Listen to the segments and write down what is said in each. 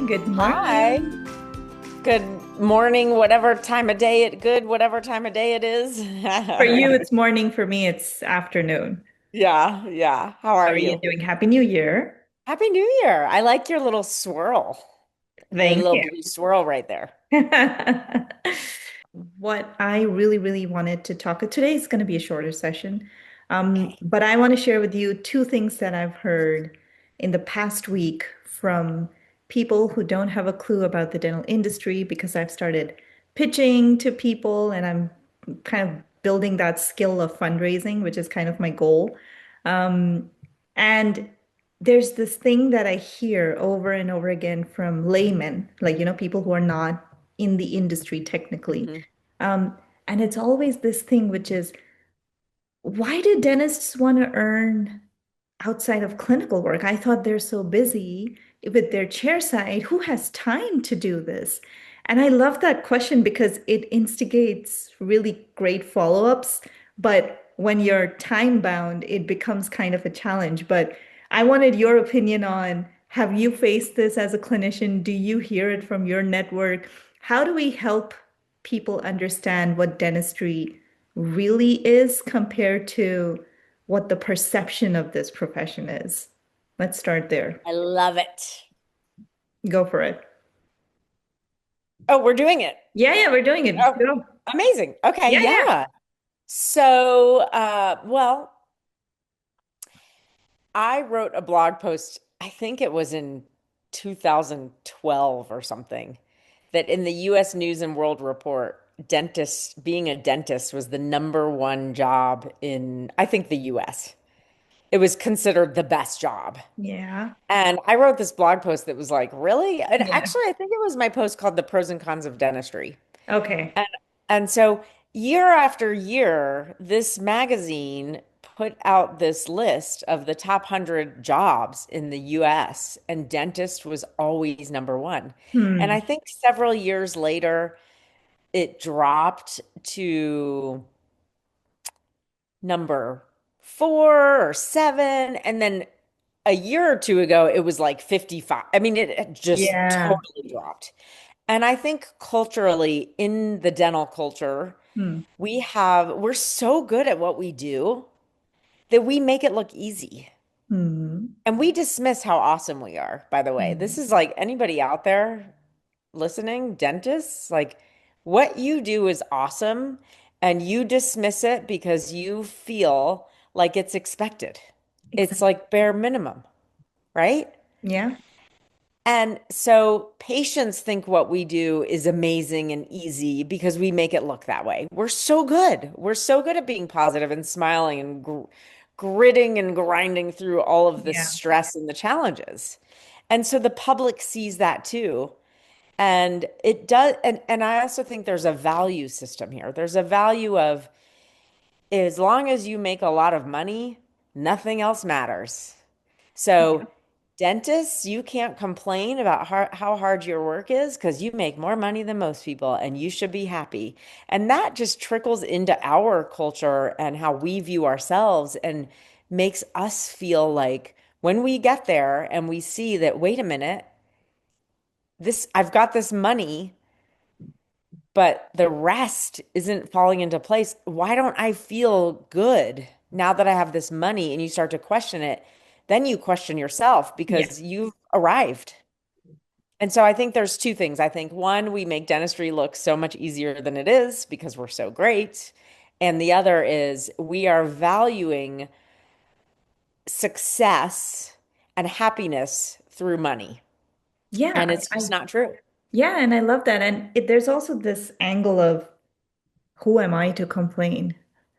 Good Hi. morning. Good morning, whatever time of day it is. For you, it's morning. For me, it's afternoon. Yeah, yeah. How How are are you you? doing? Happy New Year. Happy New Year. I like your little swirl, the Thank little you. blue swirl right there. What I really wanted to talk today is going to be a shorter session. Okay. But I want to share with you two things that I've heard in the past week from people who don't have a clue about the dental industry because I've started pitching to people and I'm kind of building that skill of fundraising, which is kind of my goal. Um, and there's this thing that I hear over and over again from laymen, like, people who are not in the industry technically. Mhm. Um, and it's always this thing, which is, why do dentists want to earn outside of clinical work? I thought they're so busy with their chairside. Who has time to do this? And I love that question because it instigates really great follow-ups. But when you're time bound, it becomes kind of a challenge. But I wanted your opinion on, have you faced this as a clinician? Do you hear it from your network? How do we help people understand what dentistry really is compared to what the perception of this profession is? Let's start there. I love it. Go for it. Oh, we're doing it. Yeah, we're doing it. Oh, Go. amazing. Okay, Yeah. yeah. So, well, I wrote a blog post, I think it was in 2012 or something, that in the US News and World Report, being a dentist was the number one job in, I think, the US. It was considered the best job. Yeah. And I wrote this blog post that was like, really? And Yeah. actually, I think it was my post called The Pros and Cons of Dentistry. Okay. And and so year after year, this magazine put out this list of the top 100 jobs in the US, and dentist was always number one. And Hmm. I think several years later, it dropped to number four or seven. And then a year or two ago, it was like 55. I mean, it had just Yeah. totally dropped. And I think culturally, in the dental culture, Hmm. we're so good at what we do that we make it look easy. Hmm. And we dismiss how awesome we are, by the way. This Hmm. is like anybody out there listening, dentists, like what you do is awesome and you dismiss it because you feel like it's expected. It's Exactly. like bare minimum, right? Yeah. And so patients think what we do is amazing and easy because we make it look that way. We're so good. We're so good at being positive and smiling and gritting and grinding through all of the Yeah. stress and the challenges. And so the public sees that too. And it does, and I also think there's a value system here. There's a value of as long as you make a lot of money, nothing else matters. Yeah. So, dentists, you can't complain about how hard your work is because you make more money than most people and you should be happy. And that just trickles into our culture and how we view ourselves and makes us feel like when we get there and we see that, wait a minute, I've got this money, but the rest isn't falling into place. Why don't I feel good now that I have this money? And you start to question it. Then you question yourself Yeah. because you've arrived. And so I think there's two things. I think one, we make dentistry look so much easier than it is because we're so great. And the other is we are valuing success and happiness through money. Yeah. And it's just not true. Yeah, and I love that. And there's also this angle of, who am I to complain?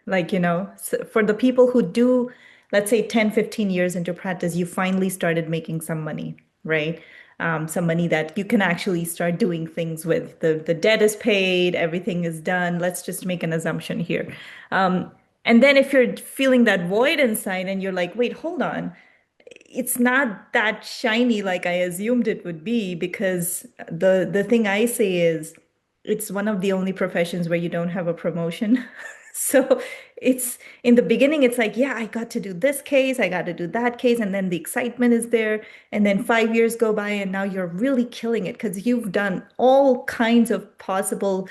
Like, for the people who do, let's say 10, 15 years into practice, you finally started making some money, right? Some money that you can actually start doing things with. The debt is paid, everything is done. Let's just make an assumption here. And then if you're feeling that void inside and you're like, wait, hold on, it's not that shiny like I assumed it would be, because the thing I say is it's one of the only professions where you don't have a promotion. So It's in the beginning, it's like, yeah, I got to do this case, I got to do that case, and then the excitement is there. And then 5 years go by, and now you're really killing it because you've done all kinds of possible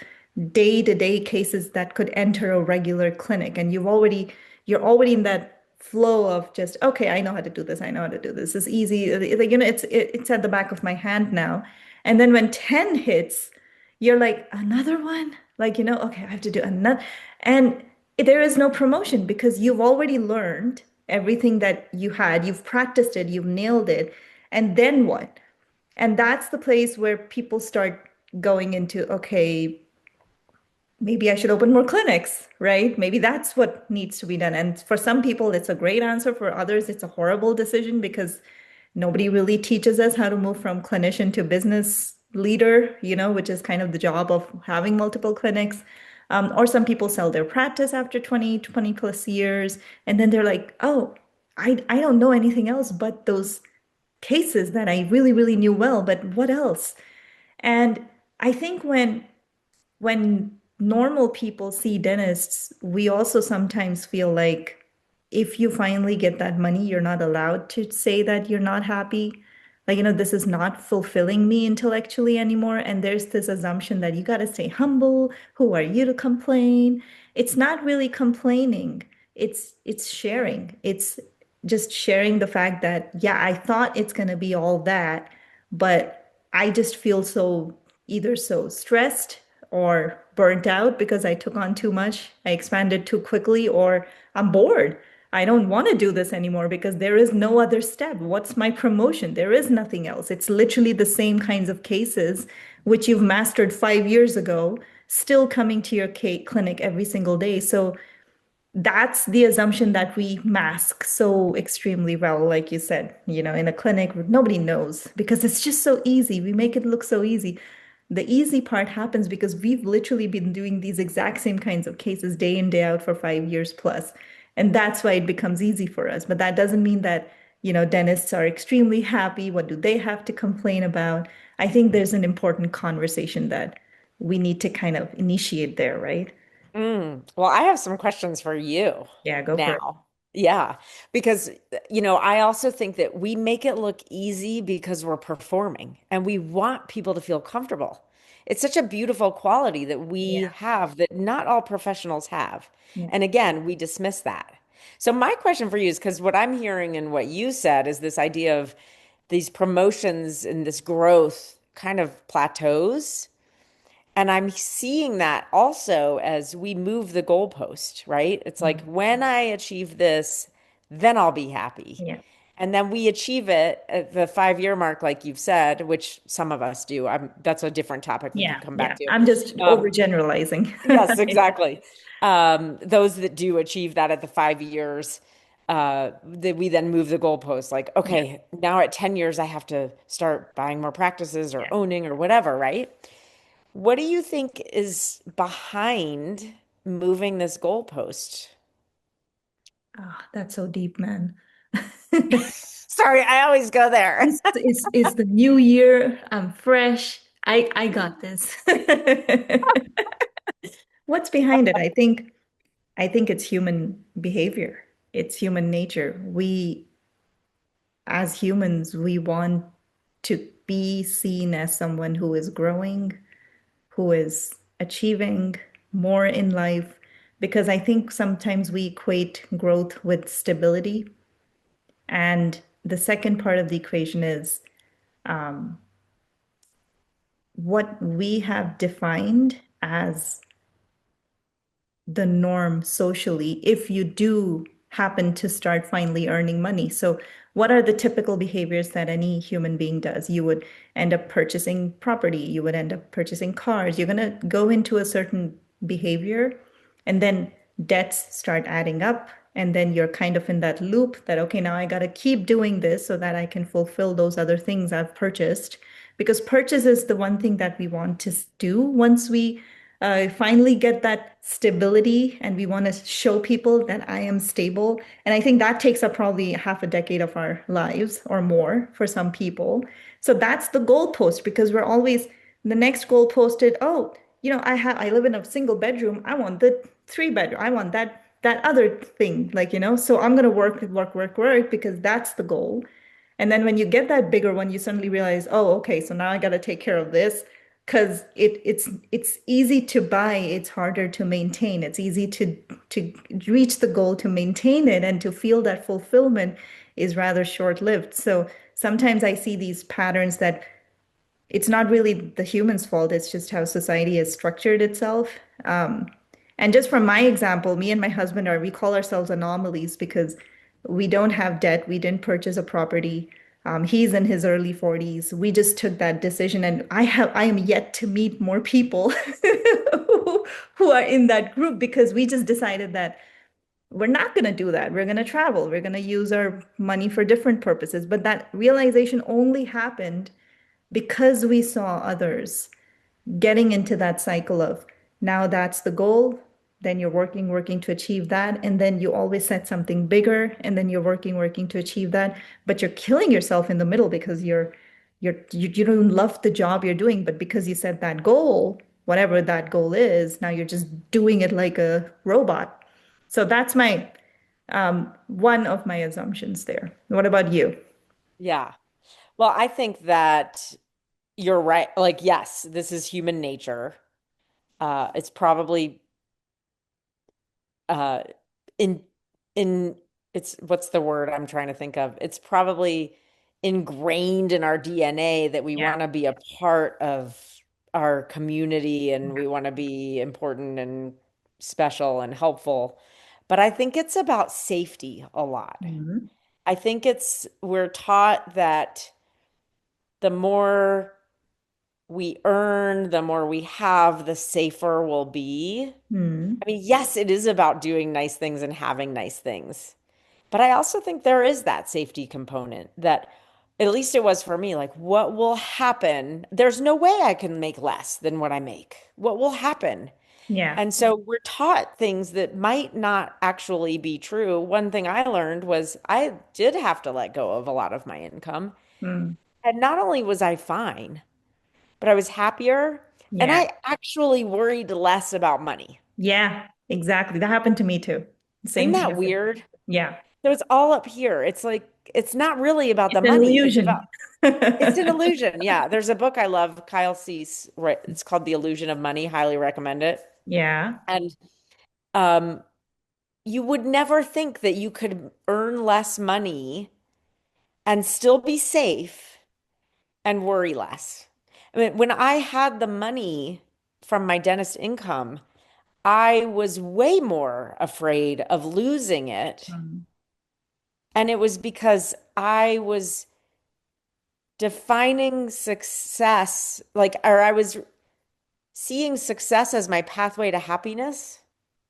day-to-day cases that could enter a regular clinic. And you're already in that flow of just, okay, I know how to do this, I know how to do this. It's easy. Like, it's at the back of my hand now. And then when 10 hits, you're like, another one? Like, okay, I have to do another. And there is no promotion because you've already learned everything that you had. You've practiced it, you've nailed it. And then what? And that's the place where people start going into, okay, maybe I should open more clinics, right? Maybe that's what needs to be done. And for some people, it's a great answer. For others, it's a horrible decision because nobody really teaches us how to move from clinician to business leader, which is kind of the job of having multiple clinics. Or some people sell their practice after 20 plus years. And then they're like, oh, I don't know anything else but those cases that I really, really knew well, but what else? And I think when normal people see dentists, we also sometimes feel like if you finally get that money, you're not allowed to say that you're not happy. Like, this is not fulfilling me intellectually anymore. And there's this assumption that you got to stay humble. Who are you to complain? It's not really complaining. It's sharing. It's just sharing the fact that, yeah, I thought it's going to be all that, but I just feel either so stressed or burnt out because I took on too much, I expanded too quickly, or I'm bored. I don't want to do this anymore because there is no other step. What's my promotion? There is nothing else. It's literally the same kinds of cases which you've mastered 5 years ago, still coming to your clinic every single day. So that's the assumption that we mask so extremely well, like you said, in a clinic, nobody knows because it's just so easy. We make it look so easy. The easy part happens because we've literally been doing these exact same kinds of cases day in, day out for 5 years plus. And that's why it becomes easy for us. But that doesn't mean that, dentists are extremely happy. What do they have to complain about? I think there's an important conversation that we need to kind of initiate there, right? Well, I have some questions for you Yeah, go for it. now. Yeah, because I also think that we make it look easy because we're performing and we want people to feel comfortable. It's such a beautiful quality that we Yeah. have that not all professionals have. Yeah. And again, we dismiss that. So my question for you is because what I'm hearing and what you said is this idea of these promotions and this growth kind of plateaus. And I'm seeing that also as we move the goalpost, right? It's like Mm. when I achieve this, then I'll be happy. Yeah. And then we achieve it at the 5 year mark, like you've said, which some of us do. That's a different topic we Yeah. can come back Yeah. to. I'm just Um, overgeneralizing. yes, exactly. Those that do achieve that at the 5 years, that we then move the goalpost. Like, Yeah. okay, now at 10 years, I have to start buying more practices or Yeah. owning or whatever, right? What do you think is behind moving this goalpost? Oh, that's so deep, man. Sorry, I always go there. It's the new year. I'm fresh. I got this. What's behind it? I think it's human behavior. It's human nature. As humans, we want to be seen as someone who is growing, who is achieving more in life, because I think sometimes we equate growth with stability. And the second part of the equation is what we have defined as the norm socially if you do happen to start finally earning money. So, what are the typical behaviors that any human being does? You would end up purchasing property, you would end up purchasing cars, you're going to go into a certain behavior, and then debts start adding up. And then you're kind of in that loop that, okay, now I got to keep doing this so that I can fulfill those other things I've purchased. Because purchase is the one thing that we want to do once we finally get that stability and we want to show people that I am stable. And I think that takes up probably half a decade of our lives or more for some people. So that's the goalpost because we're always the next goal posted. Oh, I live in a single bedroom. I want the 3 bedroom. I want that that other thing, like, so I'm going to work, work, work, work because that's the goal. And then when you get that bigger one, you suddenly realize, oh, okay, so now I got to take care of this because it's easy to buy, it's harder to maintain. It's easy to reach the goal, to maintain it, and to feel that fulfillment is rather short-lived. So sometimes I see these patterns that it's not really the human's fault. It's just how society has structured itself. Um, and just from my example, me and my husband we call ourselves anomalies because we don't have debt. We didn't purchase a property. He's in his early 40s. We just took that decision, and I am yet to meet more people who are in that group because we just decided that we're not going to do that. We're going to travel. We're going to use our money for different purposes. But that realization only happened because we saw others getting into that cycle of now that's the goal, then you're working, working to achieve that. And then you always set something bigger, and then you're working, working to achieve that. But you're killing yourself in the middle because you don't love the job you're doing, but because you set that goal, whatever that goal is, now you're just doing it like a robot. So that's my one of my assumptions there. What about you? Yeah. Well, I think that you're right. Like, yes, this is human nature. It's probably uh in in it's what's the word I'm trying to think of? It's probably ingrained in our DNA that we Yeah. want to be a part of our community and we want to be important and special and helpful. But I think it's about safety a lot. Mhm. I think we're taught that the more we earn, the more we have, the safer we'll be. Hmm. I mean, yes, it is about doing nice things and having nice things. But I also think there is that safety component that, at least it was for me, like what will happen? There's no way I can make less than what I make. What will happen? Yeah. And so we're taught things that might not actually be true. One thing I learned was I did have to let go of a lot of my income. Mm. And not only was I fine, but I was happier and Yeah. I actually worried less about money. Yeah, exactly. That happened to me too. Isn't Same thing that happened. weird? Yeah. So it's all up here. It's like, it's not really about It's the an money. It's about, illusion. it's an illusion. Yeah. There's a book I love, Kyle Cease, right? It's called The Illusion of Money. Highly recommend it. Yeah. And um, you would never think that you could earn less money and still be safe and worry less. I mean, when I had the money from my dentist income, I was way more afraid of losing it. Mm. And it was because I was defining success, like, or I was seeing success as my pathway to happiness.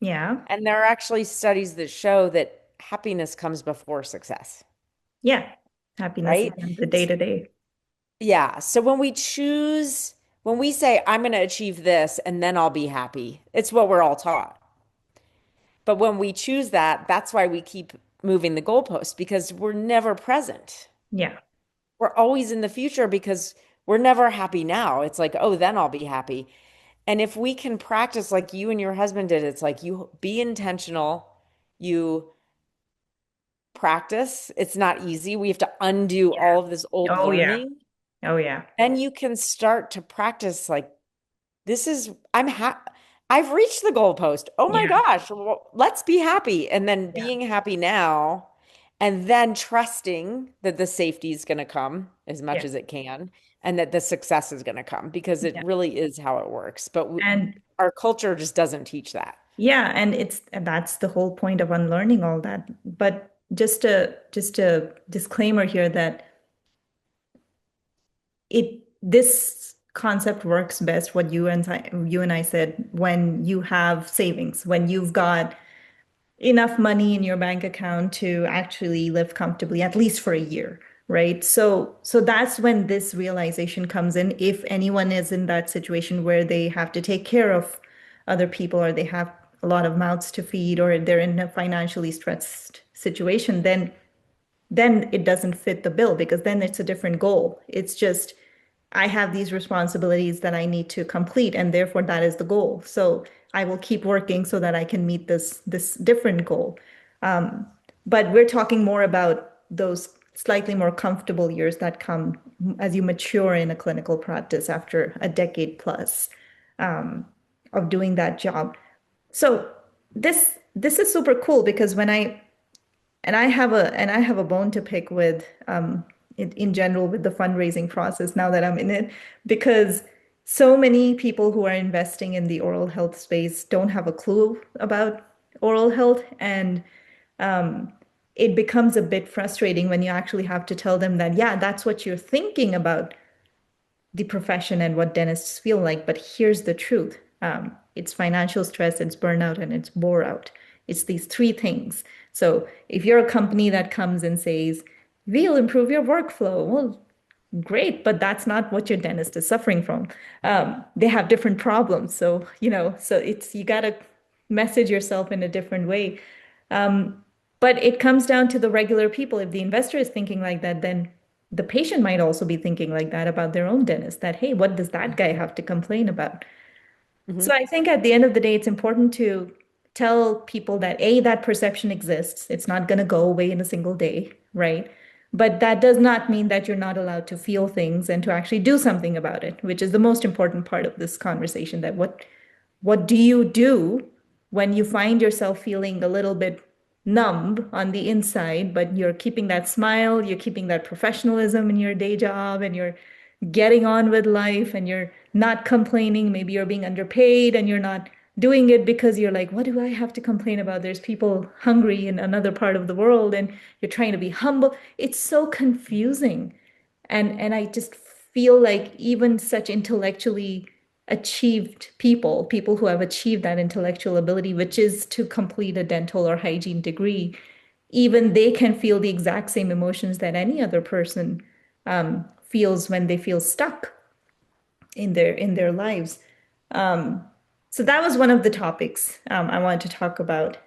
Yeah. And there are actually studies that show that happiness comes before success, Yeah. Happiness is right? the day to day. Yeah. So when we say, I'm going to achieve this and then I'll be happy, it's what we're all taught. But when we choose that, that's why we keep moving the goalpost because we're never present. Yeah. We're always in the future because we're never happy now. It's like, oh, then I'll be happy. And if we can practice like you and your husband did, it's like you be intentional, you practice. It's not easy. We have to undo all of this old Oh yeah. learning. Oh yeah. Then you can start to practice like this is I've reached the goalpost. Oh my Yeah. gosh, well, let's be happy. And then Yeah. being happy now, and then trusting that the safety is going to come as much Yeah. as it can, and that the success is going to come because it Yeah. really is how it works. But And our culture just doesn't teach that. yeah, and that's the whole point of unlearning all that. But just a disclaimer here that this concept works best what you and I said when you have savings, when you've got enough money in your bank account to actually live comfortably at least for a year, right? So that's when this realization comes in. If anyone is in that situation where they have to take care of other people or they have a lot of mouths to feed or they're in a financially stressed situation, then it doesn't fit the bill because then it's a different goal. It's just I have these responsibilities that I need to complete, and therefore that is the goal. So I will keep working so that I can meet this different goal. Um, but we're talking more about those slightly more comfortable years that come as you mature in a clinical practice after a decade plus um, of doing that job. So this is super cool because when I and I have a bone to pick with in general with the fundraising process now that I'm in it because so many people who are investing in the oral health space don't have a clue about oral health and it becomes a bit frustrating when you actually have to tell them that yeah, that's what you're thinking about the profession and what dentists feel like. But here's the truth. It's financial stress, it's burnout, and it's bore out. It's these three things. So if you're a company that comes and says, we'll improve your workflow, well, great, but that's not what your dentist is suffering from. They have different problems. So, so it's, you got to message yourself in a different way. But it comes down to the regular people. If the investor is thinking like that, then the patient might also be thinking like that about their own dentist, that, hey, what does that guy have to complain about? Mhm. So I think at the end of the day, it's important to tell people that A, that perception exists. It's not going to go away in a single day, right? But that does not mean that you're not allowed to feel things and to actually do something about it, which is the most important part of this conversation, that what do you do when you find yourself feeling a little bit numb on the inside, but you're keeping that smile, you're keeping that professionalism in your day job, and you're getting on with life and you're not complaining. Maybe you're being underpaid and you're not doing it because you're like, what do I have to complain about? There's people hungry in another part of the world and you're trying to be humble. It's so confusing. And I just feel like even such intellectually achieved people, people who have achieved that intellectual ability, which is to complete a dental or hygiene degree, even they can feel the exact same emotions that any other person feels when they feel stuck in their lives. Um, so that was one of the topics I wanted to talk about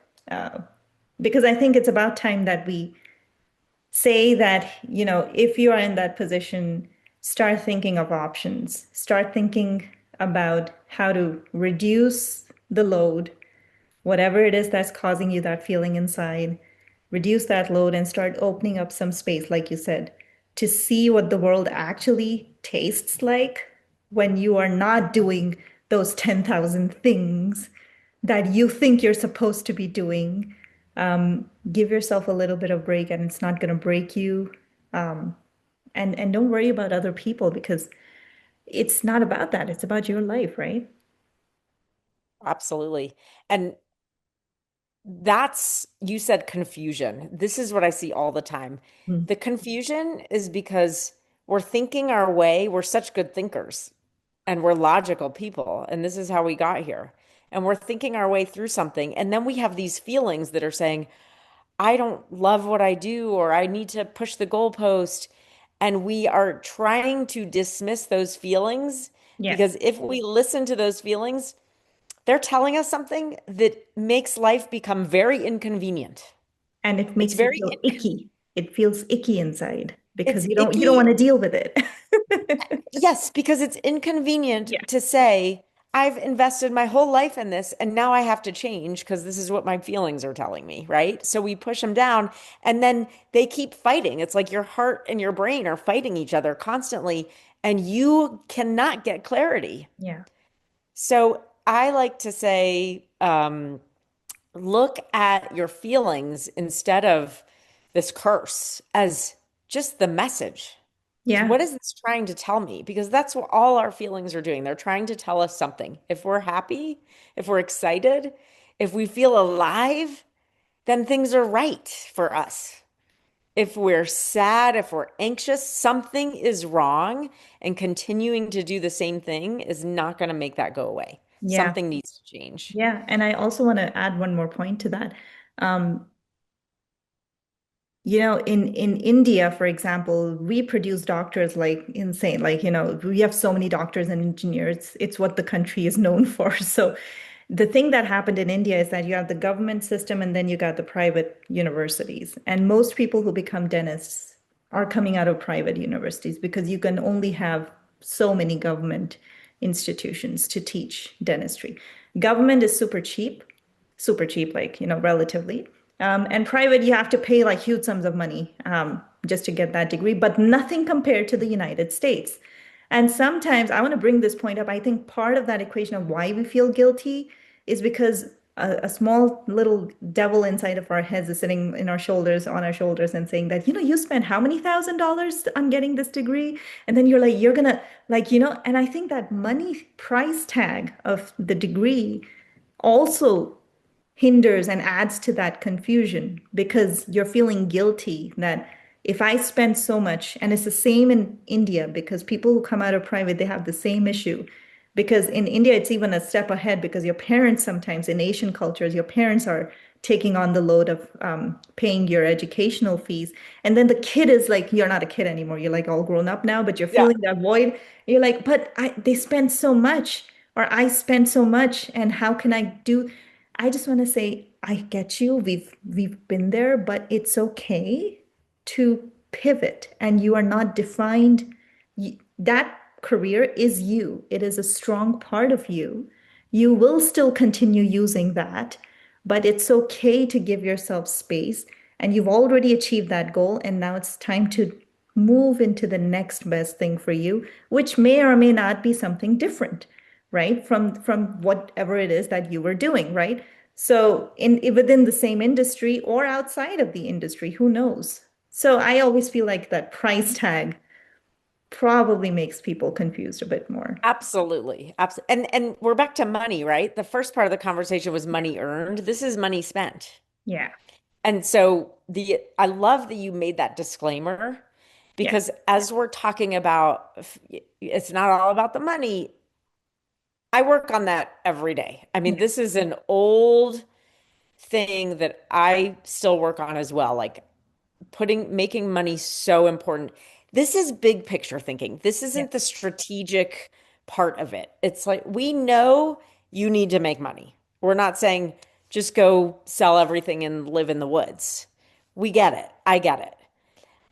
because I think it's about time that we say that, if you are in that position, start thinking of options, start thinking about how to reduce the load, whatever it is that's causing you that feeling inside, reduce that load and start opening up some space, like you said, to see what the world actually tastes like when you are not doing those 10,000 things that you think you're supposed to be doing. Give yourself a little bit of break and it's not going to break you. And don't worry about other people because it's not about that. It's about your life, right? Absolutely. And that's, you said confusion. This is what I see all the time. Mm. The confusion is because we're thinking our way, we're such good thinkers and we're logical people, and this is how we got here. And we're thinking our way through something, and then we have these feelings that are saying, I don't love what I do, or I need to push the goalpost. And we are trying to dismiss those feelings Yes. because if we listen to those feelings, they're telling us something that makes life become very inconvenient. And it It's makes you very, feel icky. It feels icky inside because it's you don't want icky. to deal with it. Yes, because it's inconvenient Yeah. to say, I've invested my whole life in this and now I have to change because this is what my feelings are telling me, right? So we push them down and then they keep fighting. It's like your heart and your brain are fighting each other constantly and you cannot get clarity. Yeah. So I like to say, look at your feelings instead of this curse as just the message. Yeah. What is this trying to tell me? Because that's what all our feelings are doing. They're trying to tell us something. If we're happy, if we're excited, if we feel alive, then things are right for us. If we're sad, if we're anxious, something is wrong, and continuing to do the same thing is not going to make that go away. Yeah. Something needs to change. Yeah. And I also want to add one more point to that. Um, in India, for example, we produce doctors like insane. Like, we have so many doctors and engineers. It's what the country is known for. So the thing that happened in India is that you have the government system and then you got the private universities. And most people who become dentists are coming out of private universities because you can only have so many government institutions to teach dentistry. Government is super cheap, like, relatively. And private, you have to pay like huge sums of money just to get that degree, but nothing compared to the United States. And sometimes I want to bring this point up. I think part of that equation of why we feel guilty is because a small little devil inside of our heads is sitting in our shoulders, on our shoulders, and saying that, you spent how many $1,000s on getting this degree? And then you're like, you're gonna, like, and I think that money price tag of the degree also hinders and adds to that confusion because you're feeling guilty that if I spend so much, and it's the same in India because people who come out of private, they have the same issue. Because in India, it's even a step ahead because your parents sometimes in Asian cultures, your parents are taking on the load of paying your educational fees. And then the kid is like, you're not a kid anymore. You're like all grown up now, but you're Yeah. feeling that void. You're like, but they spend so much, or I spend so much, and how can I do? I just want to say, I get you. We've been there, but it's okay to pivot, and you are not defined. That career is you. It is a strong part of you. You will still continue using that, but it's okay to give yourself space. And you've already achieved that goal, and now it's time to move into the next best thing for you, which may or may not be something different, right? From whatever it is that you were doing, right? So within the same industry or outside of the industry, who knows? So I always feel like that price tag probably makes people confused a bit more. Absolutely. And we're back to money, right? The first part of the conversation was money earned. This is money spent. Yeah, And so I love that you made that disclaimer yeah, because as we're talking about it's not all about the money. I work on that every day. I mean, yeah, this is an old thing that I still work on as well. Like making money so important. This is big picture thinking. This yeah, isn't the strategic part of it. It's like we know you need to make money. We're not saying just go sell everything and live in the woods. We get it. I get it.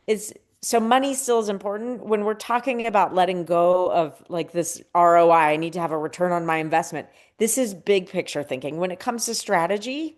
It's so money still is important when we're talking about letting go of like this ROI. I need to have a return on my investment. This is big picture thinking. When it comes to strategy,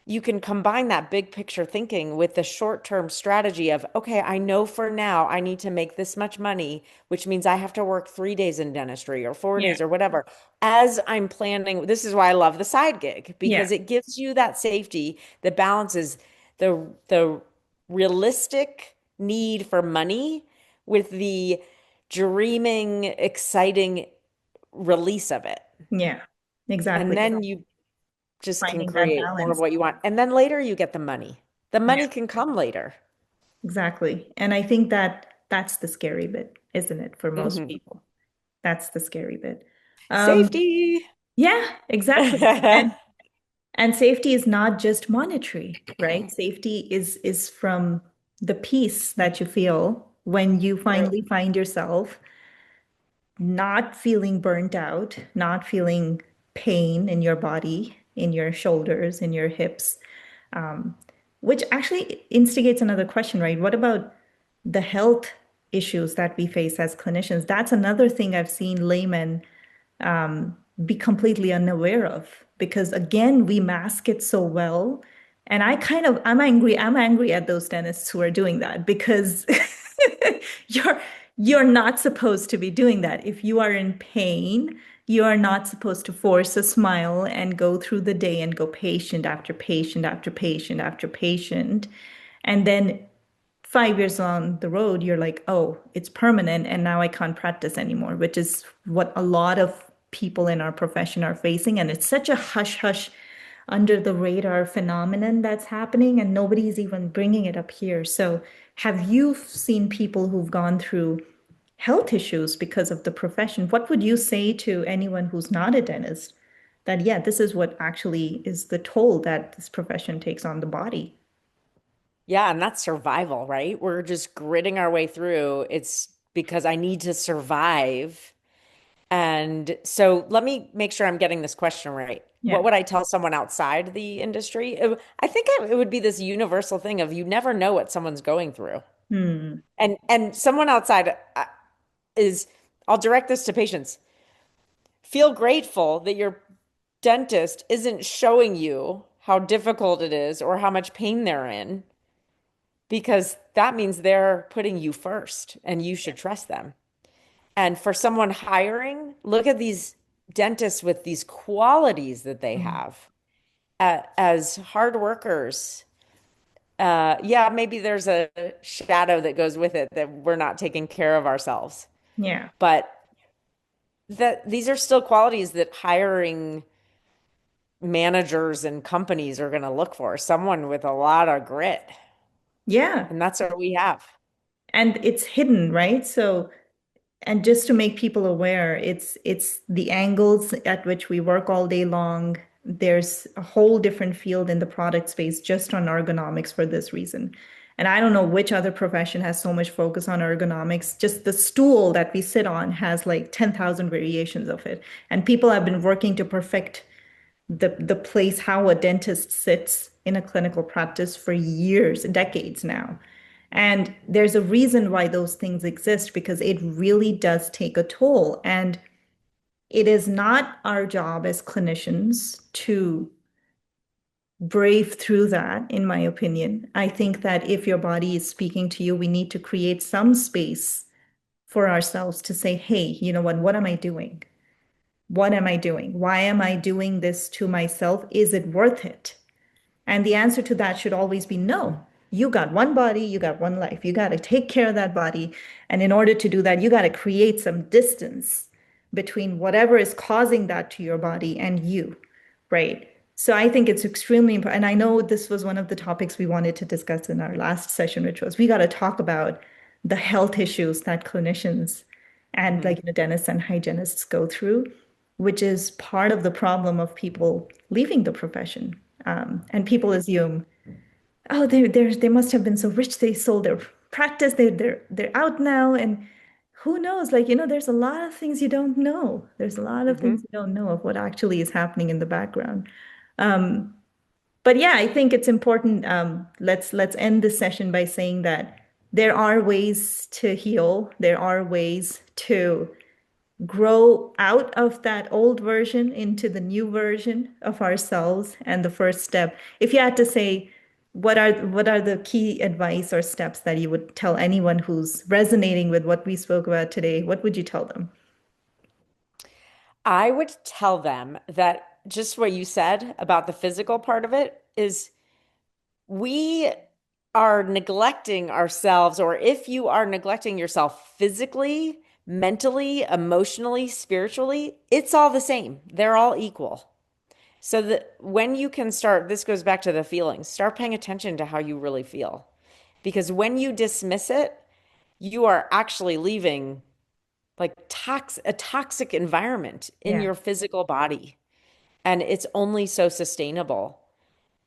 you can combine that big picture thinking with the short term strategy of, okay, I know for now I need to make this much money, which means I have to work 3 days in dentistry or four yeah, days or whatever. As I'm planning, this is why I love the side gig yeah, because it gives you that safety that balances the realistic need for money with the dreaming, exciting release of it. yeah. And Exactly. then you just can Finding that create more of balance. what you want. And then later you get the money. The Yeah, money can come later. exactly. And I think that that's the scary bit, isn't it, for most Mhm. people? That's the scary bit. Um, Safety. yeah, exactly. And safety is not just monetary, right? Safety is from the peace that you feel when you True. finally find yourself not feeling burnt out, not feeling pain in your body, in your shoulders, in your hips, um, which actually instigates another question, right? What about the health issues that we face as clinicians? That's another thing I've seen laymen be completely unaware of because again we mask it so well, and I'm angry at those dentists who are doing that because you're you're not supposed to be doing that. If you are in pain, you are not supposed to force a smile and go through the day and go patient after patient after patient after patient, and then 5 years on the road, you're like, oh, it's permanent, and now I can't practice anymore, which is what a lot of people in our profession are facing. And it's such a hush hush, under the radar phenomenon that's happening, and nobody's even bringing it up here. So, have you seen people who've gone through health issues because of the profession? What would you say to anyone who's not a dentist that, yeah, this is what actually is the toll that this profession takes on the body? Yeah, and that's survival, right? We're just gritting our way through. It's because I need to survive. And so let me make sure I'm getting this question right. What Yeah. would I tell someone outside the industry? I think it would be this universal thing of you never know what someone's going through. Hmm. And someone outside is I'll direct this to patients. Feel grateful that you're dentist isn't showing you how difficult it is or how much pain they're in, because that means they're putting you first and you should trust them. And for someone hiring, look at these dentists with these qualities that they Mm. have as hard workers. Yeah, maybe there's a shadow that goes with it that we're not taking care of ourselves. Yeah. But that these are still qualities that hiring managers and companies are going to look for, someone with a lot of grit. Yeah. And that's what we have. And it's hidden, right? So, and just to make people aware, it's the angles at which we work all day long. There's a whole different field in the product space just on ergonomics for this reason. And I don't know which other profession has so much focus on ergonomics. Just the stool that we sit on has like 10,000 variations of it. And people have been working to perfect the place how a dentist sits in a clinical practice for years, decades now. And there's a reason why those things exist because it really does take a toll. And it is not our job as clinicians to brave through that, in my opinion. I think that if your body is speaking to you, we need to create some space for ourselves to say, hey, you know what? What am I doing? What am I doing? Why am I doing this to myself? Is it worth it? And the answer to that should always be no. You got one body, you got one life. You got to take care of that body. And in order to do that, you got to create some distance between whatever is causing that to your body and you, right? So I think it's extremely important. And I know this was one of the topics we wanted to discuss in our last session, which was we got to talk about the health issues that clinicians and Mhm. like dentists and hygienists go through, which is part of the problem of people leaving the profession. And people assume, oh, they must have been so rich they sold their practice. They're out now, and who knows? Like there's a lot of things you don't know. There's a lot of things Mhm. you don't know of what actually is happening in the background. Um, but yeah, I think it's important. Let's end this session by saying that there are ways to heal. There are ways to grow out of that old version into the new version of ourselves. And the first step, if you had to say, what are the key advice or steps that you would tell anyone who's resonating with what we spoke about today, what would you tell them? I would tell them that just what you said about the physical part of it is we are neglecting ourselves, or if you are neglecting yourself physically, mentally, emotionally, spiritually, it's all the same. They're all equal. So that when you can start, this goes back to the feelings, start paying attention to how you really feel. Because when you dismiss it, you are actually leaving like a toxic environment in Yeah. your physical body. And it's only so sustainable.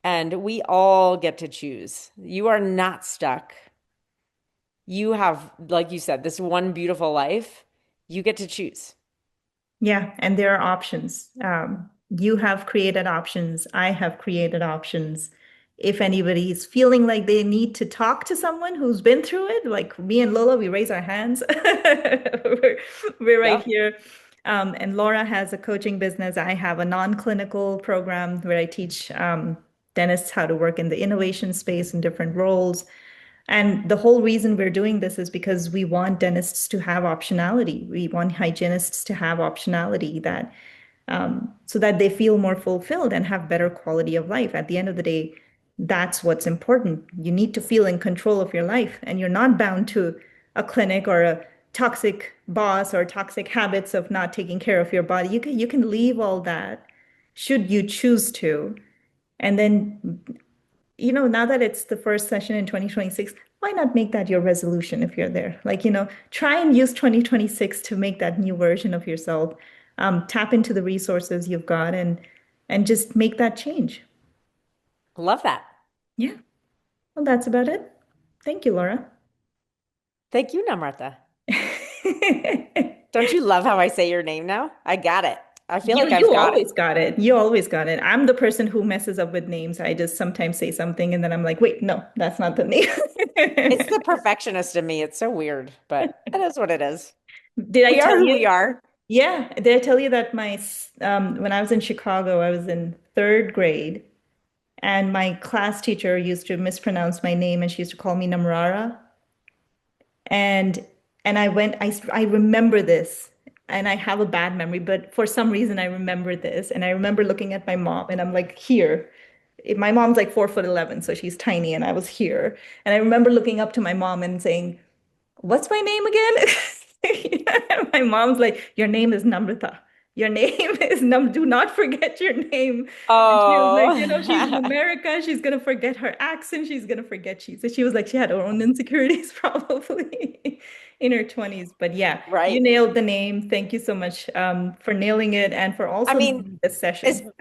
And we all get to choose. You are not stuck. You have, like you said, this one beautiful life. You get to choose. Yeah, and there are options. You have created options. I have created options. If anybody is feeling like they need to talk to someone who's been through it, like me and Lola, we raise our hands. We're right Yep. here. And Laura has a coaching business. I have a non-clinical program where I teach dentists how to work in the innovation space in different roles. And the whole reason we're doing this is because we want dentists to have optionality. We want hygienists to have optionality that so that they feel more fulfilled and have better quality of life. At the end of the day, that's what's important. You need to feel in control of your life, and you're not bound to a clinic or a toxic boss or toxic habits of not taking care of your body. You can leave all that should you choose to. And then now that it's the first session in 2026, why not make that your resolution if you're there? Like, try and use 2026 to make that new version of yourself. Tap into the resources you've got and just make that change. Love that. Yeah. Well, that's about it. Thank you, Laura. Thank you, Namrata. Don't you love how I say your name now? I got it. I feel You like I've you got it. always got it. You always got it. I'm the person who messes up with names. I just sometimes say something and then I'm like, wait, no, that's not the name. It's the perfectionist in me. It's so weird, but it is what it is. Did I We are tell who we you? are. Yeah, did I tell you that when I was in Chicago, I was in third grade, and my class teacher used to mispronounce my name, and she used to call me Namrata. And I remember this, and I have a bad memory, but for some reason I remember this, and I remember looking at my mom, and I'm like here. My mom's like 4'11", so she's tiny, and I was here, and I remember looking up to my mom and saying, "What's my name again?" My mom's like, "Your name is Namrata. Your name is Do not forget your name." And she was like, she's in Oh, America. She's gonna forget her accent. She's gonna forget so she was like, she had her own insecurities probably in her 20s. But yeah, you right. nailed the name. Thank you so much for nailing it and for I also mean, nailing this as session.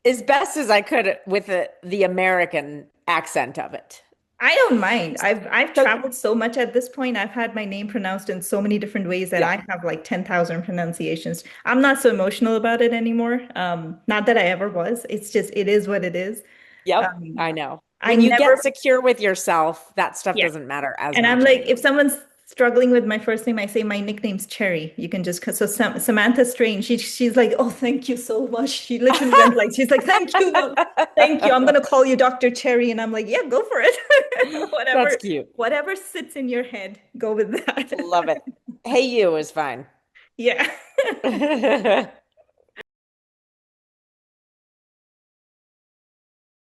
as best as I could with the American accent of it. I don't mind. I've So, traveled so much at this point. I've had my name pronounced in so many different ways that yeah. I have like 10,000 pronunciations. I'm not so emotional about it anymore. Not that I ever was. It's just it is what it is. Yep, Um, I know. I When you get never, secure with yourself, that stuff yeah. doesn't matter as And I'm much like, anymore. if someone's struggling with my first name, I say my nickname's Cherry. You can just so Samantha Strange. She's like, oh, thank you so much. She literally went like, she's like, thank you, thank you. I'm gonna call you Dr. Cherry, and I'm like, yeah, go for it. That's Whatever, cute. whatever sits in your head, go with that. Love it. Hey, you is fine. Yeah.